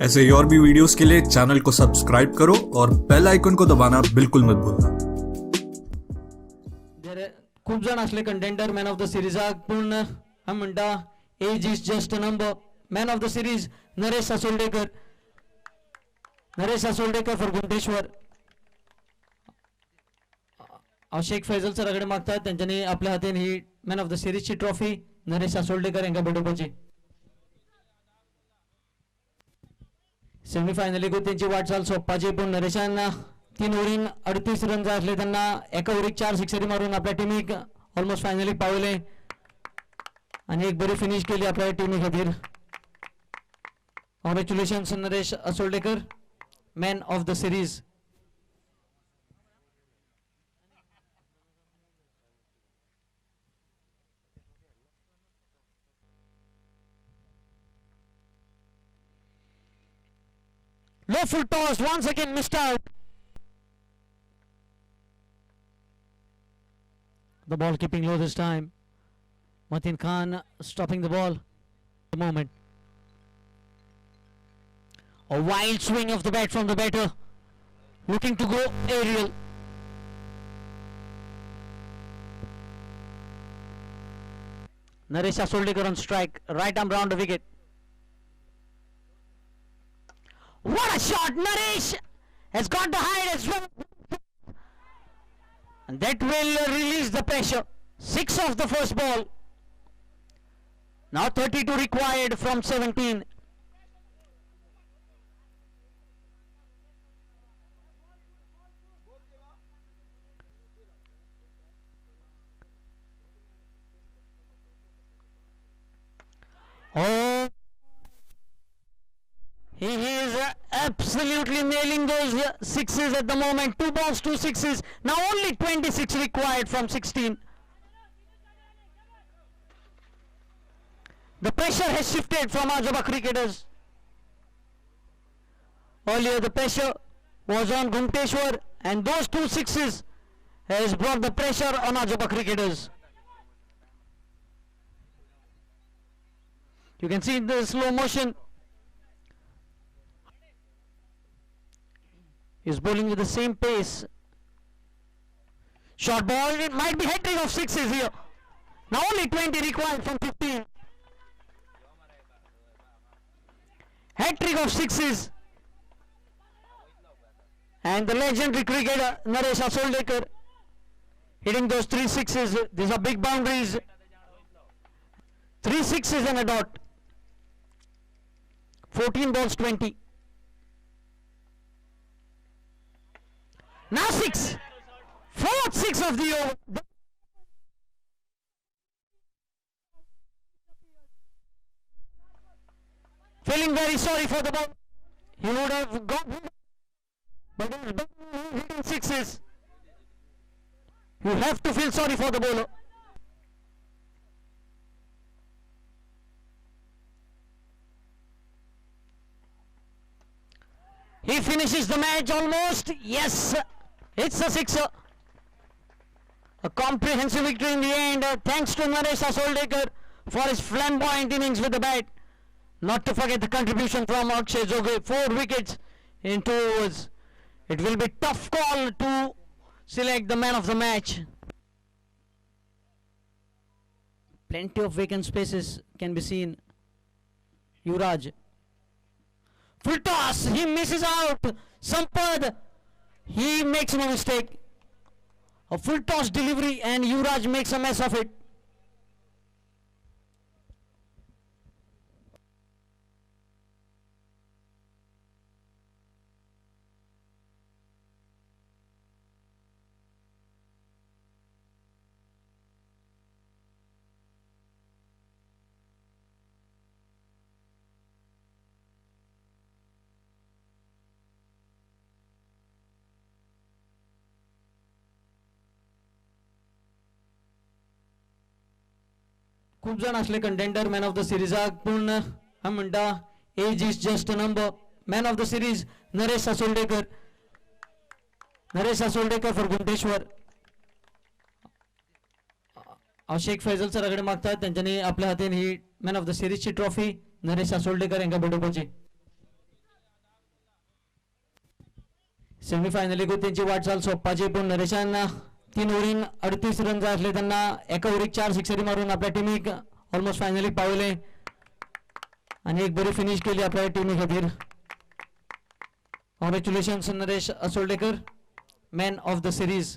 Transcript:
ऐसे ही और भी वीडियोस के लिए चैनल को सब्सक्राइब करो और बेल आइकन को दबाना बिल्कुल मत भूलना। खूप जण असले contender man of the series पण हा म्हणता age is just a number. Man of the series Naresh Asoldekar. Naresh Asoldekar for Gunteshwar. Shaikh Faizal सराकडे मागतात, त्यांच्यानी आपल्या हाताने ही मॅन ऑफ द सिरीजची ट्रॉफी नरेश असोल्डेकर यांच्या बरोबरची. सेमीफायनली त्यांची वाटचाल सोपवायची, पण नरेशांना 3 ओव्हरीन 38 रन असले, त्यांना एका ओव्हरीत 4 सिक्सरी मारून आपल्या टीमीक ऑलमोस्ट फायनली पावले आणि एक बरी फिनिश केली आपल्या टीमी खातीर. Congratulations Naresh Asoldekar, man of the series. Low full toss once again missed out. The ball keeping low this time. Matin Khan stopping the ball. The moment. A wild swing of the bat from the batter. Looking to go aerial. Naresh Assoldekar on strike. Right arm round the wicket. What a shot! Naresh has got the height as well. And that will release the pressure. 6 off the first ball. Now 32 required from 17. Oh, he is absolutely nailing those sixes at the moment. 2 balls, 2 sixes. Now only 26 required from 16. The pressure has shifted from Ajaba cricketers. Earlier the pressure was on Gumteshwar, and those 2 sixes has brought the pressure on Ajaba cricketers. You can see in the slow motion. He's bowling with the same pace. Short ball, it might be hat-trick of 6s here. Now only 20 required from 15. Hat-trick of 6s. And the legendary cricketer Naresh Assoldekar hitting those 3 sixes. These are big boundaries. 3 sixes and a dot. 14 balls, 20. Now 6. 4th 6 of the over. Feeling very sorry for the ball. He would have gone, but he's hitting 6s. You have to feel sorry for the bowler. He finishes the match almost. Yes, it's a sixer. A comprehensive victory in the end. Thanks to Naresh Assoldekar for his flamboyant innings with the bat. Not to forget the contribution from Akshay Joge. 4 wickets in 2 overs. It will be tough call to select the man of the match. Plenty of vacant spaces can be seen. Yuvraj. Full toss, he misses out. Sampad, he makes no mistake. A full toss delivery and Yuvraj makes a mess of it. खूप जण असले contender man of the series पण हा म्हणता age is just a number. Man of the series Naresh Asoldekar. Naresh Asoldekar for Gunteshwar. Shaikh Faizal सराकडे मागतात, त्यांच्यानी आपल्या हाताने ही मॅन ऑफ द सिरीजची ट्रॉफी नरेश असोल्डेकर यांच्या बरोबरची. सेमीफायनली त्यांची वाटचाल सोपपाची, पण नरेशांना 3 ओव्हरीन 38 रन जाय असले, त्यांना एका ओव्हरीक 4 सिक्सरी मारून आपल्या टिमीक ऑलमोस्ट फायनली पावले आणि एक बरी फिनिश केली आपल्या टिमी खातीर. Congratulations Naresh Asoldekar, man of the series.